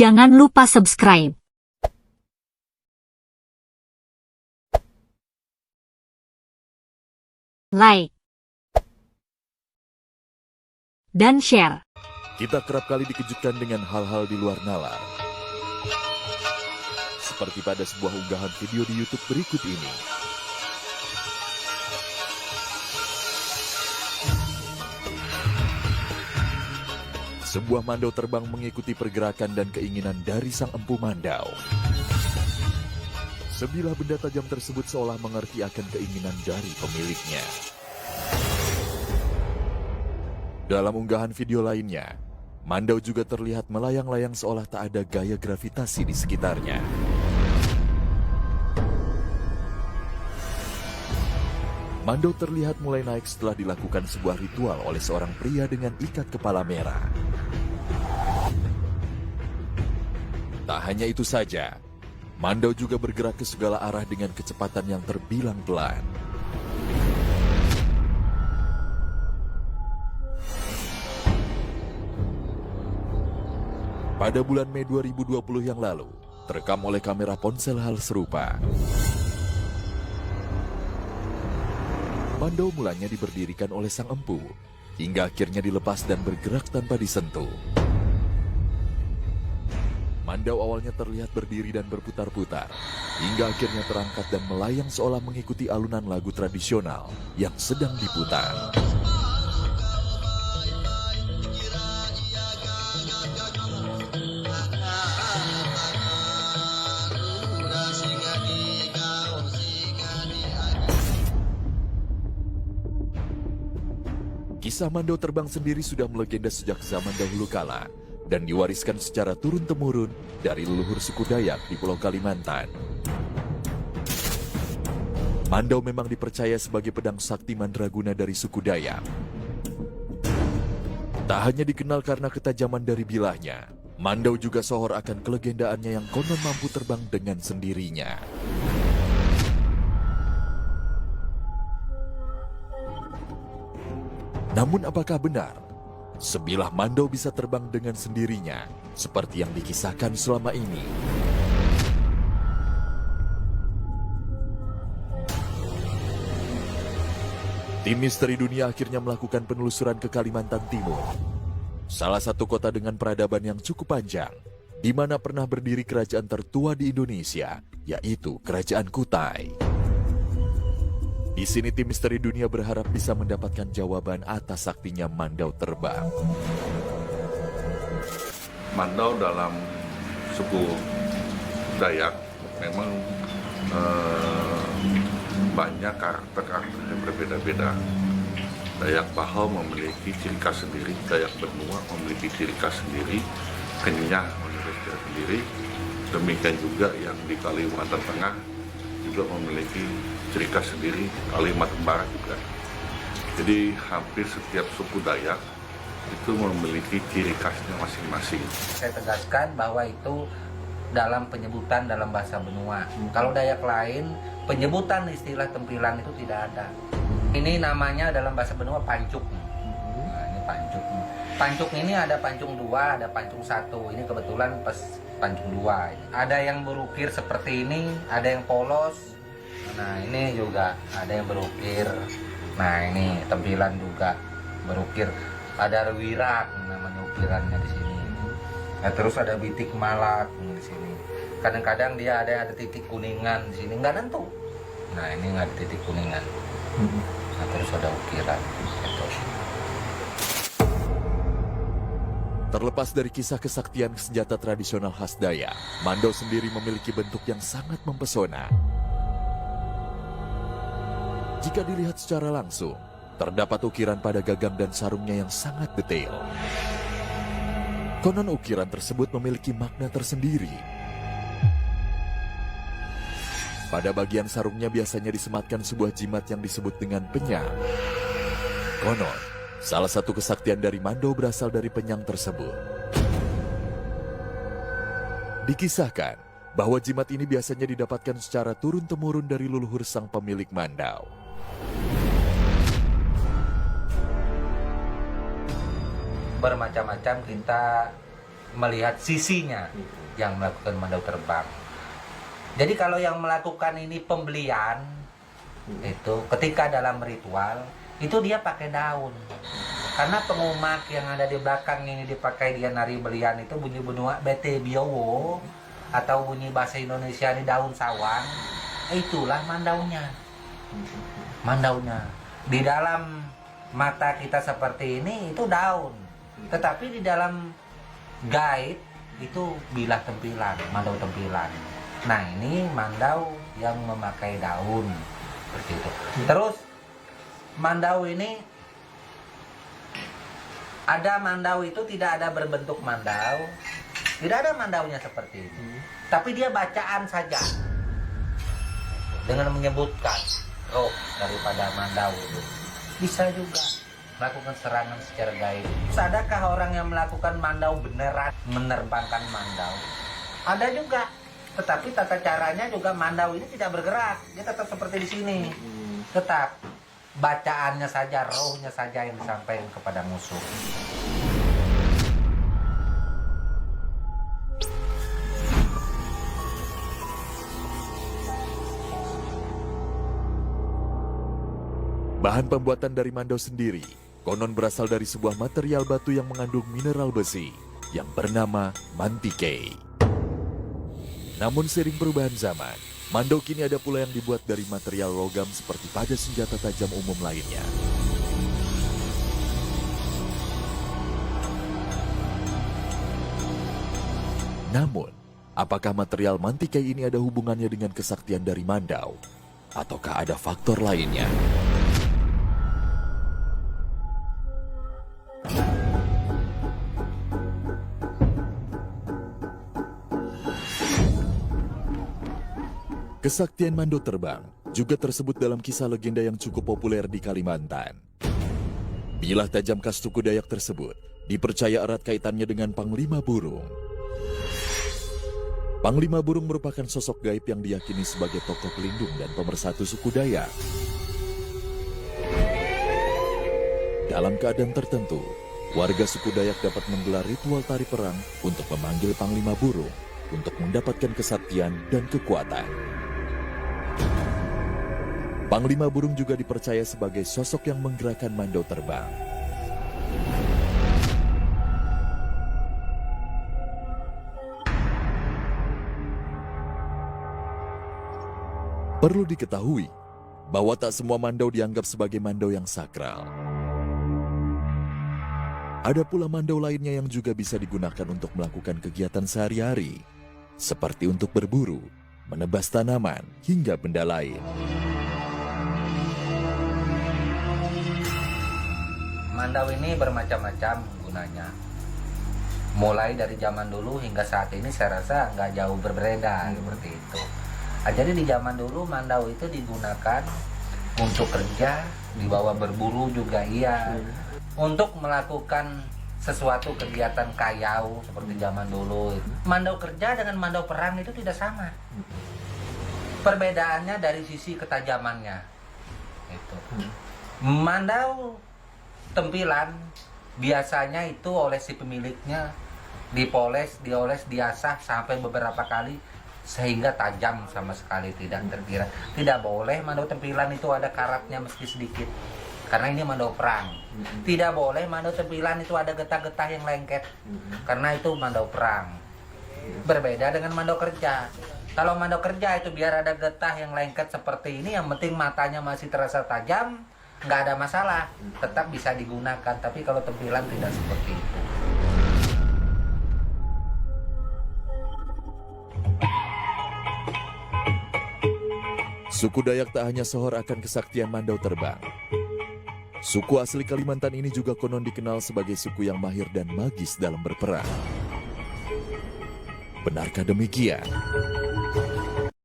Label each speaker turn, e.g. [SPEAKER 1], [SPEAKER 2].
[SPEAKER 1] Jangan lupa subscribe, like, dan share.
[SPEAKER 2] Kita kerap kali dikejutkan dengan hal-hal di luar nalar. Seperti pada sebuah unggahan video di YouTube berikut ini. Sebuah mandau terbang mengikuti pergerakan dan keinginan dari sang empu mandau. Sebilah benda tajam tersebut seolah mengerti akan keinginan dari pemiliknya. Dalam unggahan video lainnya, mandau juga terlihat melayang-layang seolah tak ada gaya gravitasi di sekitarnya. Mandau terlihat mulai naik setelah dilakukan sebuah ritual oleh seorang pria dengan ikat kepala merah. Tak hanya itu saja, mandau juga bergerak ke segala arah dengan kecepatan yang terbilang pelan. Pada bulan Mei 2020 yang lalu, terekam oleh kamera ponsel hal serupa. Mandau mulanya diberdirikan oleh sang empu, hingga akhirnya dilepas dan bergerak tanpa disentuh. Mandau awalnya terlihat berdiri dan berputar-putar, hingga akhirnya terangkat dan melayang seolah mengikuti alunan lagu tradisional yang sedang diputar. Kisah mandau terbang sendiri sudah melegenda sejak zaman dahulu kala dan diwariskan secara turun-temurun dari leluhur suku Dayak di Pulau Kalimantan. Mandau memang dipercaya sebagai pedang sakti mandraguna dari suku Dayak. Tak hanya dikenal karena ketajaman dari bilahnya, mandau juga sohor akan kelegendaannya yang konon mampu terbang dengan sendirinya. Namun apakah benar sebilah mandau bisa terbang dengan sendirinya seperti yang dikisahkan selama ini? Tim Misteri Dunia akhirnya melakukan penelusuran ke Kalimantan Timur, salah satu kota dengan peradaban yang cukup panjang, di mana pernah berdiri kerajaan tertua di Indonesia, yaitu Kerajaan Kutai. Di sini tim Misteri Dunia berharap bisa mendapatkan jawaban atas saktinya mandau terbang.
[SPEAKER 3] Mandau dalam suku Dayak memang banyak karakter-karakter yang berbeda-beda. Dayak Baho memiliki ciri khas sendiri, Dayak Benua memiliki ciri khas sendiri, Kenyah memiliki ciri khas sendiri, demikian juga yang di Kalimantan Tengah juga memiliki ciri khas sendiri, Kalimantan Barat juga. Jadi hampir setiap suku Dayak itu memiliki ciri khasnya masing-masing.
[SPEAKER 4] Saya tegaskan bahwa itu dalam penyebutan dalam bahasa Benua. Kalau Dayak lain, penyebutan istilah tempilan itu tidak ada. Ini namanya dalam bahasa Benua pancuk. Nah, ini pancuk. Pancuk ini ada pancung 2, ada pancung 1. Ini kebetulan pas pancung 2. Ada yang berukir seperti ini, ada yang polos. Nah, ini juga ada yang berukir. Nah, ini tempilan juga berukir. Ada wirak namanya ukirannya di sini. Nah, terus ada bitik malak di sini. Kadang-kadang dia ada titik kuningan di sini, nggak nentu. Nah, ini nggak ada titik kuningan. Nah, terus ada ukiran. Gitu.
[SPEAKER 2] Terlepas dari kisah kesaktian senjata tradisional khas Dayak, mandau sendiri memiliki bentuk yang sangat mempesona. Jika dilihat secara langsung, terdapat ukiran pada gagang dan sarungnya yang sangat detail. Konon ukiran tersebut memiliki makna tersendiri. Pada bagian sarungnya biasanya disematkan sebuah jimat yang disebut dengan penyang. Konon, salah satu kesaktian dari mandau berasal dari penyang tersebut. Dikisahkan bahwa jimat ini biasanya didapatkan secara turun-temurun dari leluhur sang pemilik mandau.
[SPEAKER 4] Bermacam-macam kita melihat sisinya yang melakukan mandau terbang. Jadi kalau yang melakukan ini pembelian itu ketika dalam ritual itu dia pakai daun. Karena pengumak yang ada di belakang ini dipakai dia nari belian itu bunyi benua bete biowo atau bunyi bahasa Indonesia ini daun sawan. Itulah mandaunya. Mandaunya. Di dalam mata kita seperti ini itu daun. Tetapi di dalam gaib itu bilah tempilan, mandau tempilan. Nah, ini mandau yang memakai daun seperti itu. Terus mandau ini ada mandau itu tidak ada berbentuk mandau, tidak ada mandaunya seperti ini. Tapi dia bacaan saja dengan menyebutkan roh daripada mandau itu. Bisa juga melakukan serangan secara gaib. Adakah orang yang melakukan mandau beneran menerbangkan mandau? Ada juga. Tetapi tata caranya juga mandau ini tidak bergerak. Dia tetap seperti di sini. Tetap bacaannya saja, rohnya saja yang disampaikan kepada musuh.
[SPEAKER 2] Bahan pembuatan dari mandau sendiri konon berasal dari sebuah material batu yang mengandung mineral besi yang bernama mantikei. Namun seiring perubahan zaman, mandau kini ada pula yang dibuat dari material logam seperti pada senjata tajam umum lainnya. Namun, apakah material mantikei ini ada hubungannya dengan kesaktian dari mandau? Ataukah ada faktor lainnya? Kesaktian mandau terbang juga tersebut dalam kisah legenda yang cukup populer di Kalimantan. Bilah tajam khas suku Dayak tersebut dipercaya erat kaitannya dengan Panglima Burung. Panglima Burung merupakan sosok gaib yang diyakini sebagai tokoh pelindung dan pemersatu suku Dayak. Dalam keadaan tertentu, warga suku Dayak dapat menggelar ritual tari perang untuk memanggil Panglima Burung untuk mendapatkan kesaktian dan kekuatan. Panglima Burung juga dipercaya sebagai sosok yang menggerakkan mandau terbang. Perlu diketahui bahwa tak semua mandau dianggap sebagai mandau yang sakral. Ada pula mandau lainnya yang juga bisa digunakan untuk melakukan kegiatan sehari-hari, seperti untuk berburu, menebas tanaman, hingga benda lain.
[SPEAKER 4] Mandau ini bermacam-macam gunanya. Mulai dari zaman dulu hingga saat ini saya rasa nggak jauh berbeda seperti itu. Jadi di zaman dulu mandau itu digunakan untuk kerja, dibawa berburu juga iya. Untuk melakukan sesuatu kegiatan kayau seperti zaman dulu. Mandau kerja dengan mandau perang itu tidak sama. Perbedaannya dari sisi ketajamannya. Itu. Mandau tempilan biasanya itu oleh si pemiliknya dipoles, dioles, diasah sampai beberapa kali sehingga tajam sama sekali tidak terkira. Tidak boleh mandau tempilan itu ada karatnya meski sedikit. Karena ini mandau perang. Tidak boleh mandau tempilan itu ada getah-getah yang lengket. Karena itu mandau perang. Berbeda dengan mandau kerja. Kalau mandau kerja itu biar ada getah yang lengket seperti ini, yang penting matanya masih terasa tajam, nggak ada masalah, tetap bisa digunakan. Tapi kalau tempilan tidak seperti itu.
[SPEAKER 2] Suku Dayak tak hanya sohor akan kesaktian mandau terbang. Suku asli Kalimantan ini juga konon dikenal sebagai suku yang mahir dan magis dalam berperang. Benarkah demikian?